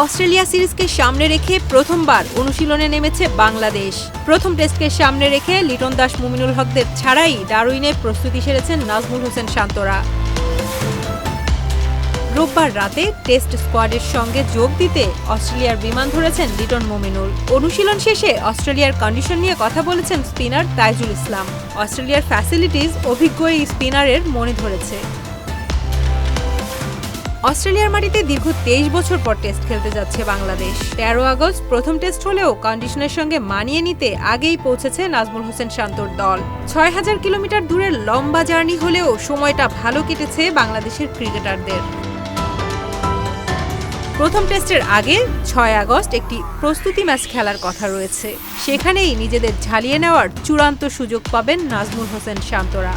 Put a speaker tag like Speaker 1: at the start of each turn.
Speaker 1: Australia সিরিজকে সামনে রেখে প্রথমবার অনুশীলনে নেমেছে বাংলাদেশ। প্রথম টেস্টকে সামনে রেখে লিটন দাস মুমিনুল হকদের ছাড়াই ডারউইনে প্রস্তুতি সেরেছেন নাজমুল হোসেন শান্তরা। রোববার রাতে টেস্ট স্কোয়াডের সঙ্গে যোগ দিতে অস্ট্রেলিয়ার বিমান ধরেছেন লিটন মুমিনুল। অনুশীলন শেষে অস্ট্রেলিয়ার কন্ডিশন নিয়ে কথা বলেছেন স্পিনার তাইজুল ইসলাম। অস্ট্রেলিয়ার ফ্যাসিলিটিজ অভিজ্ঞ এই স্পিনারের মনে ধরেছে। অস্ট্রেলিয়ার মাটিতে দীর্ঘ 23 বছর পর টেস্ট খেলতে যাচ্ছে বাংলাদেশ। 13 আগস্ট প্রথম টেস্ট হলেও কন্ডিশনের সঙ্গে মানিয়ে নিতে আগেই পৌঁছেছে নাজমুল হোসেন শান্তর দল। 6000 কিলোমিটার দূরের লম্বা জার্নি হলেও সময়টা ভালো কেটেছে বাংলাদেশের ক্রিকেটারদের। প্রথম টেস্টের আগে 6 আগস্ট একটি প্রস্তুতি ম্যাচ খেলার কথা রয়েছে। সেখানেই নিজেদের ঝালিয়ে নেওয়ার চূড়ান্ত সুযোগ পাবেন নাজমুল হোসেন শান্তরা।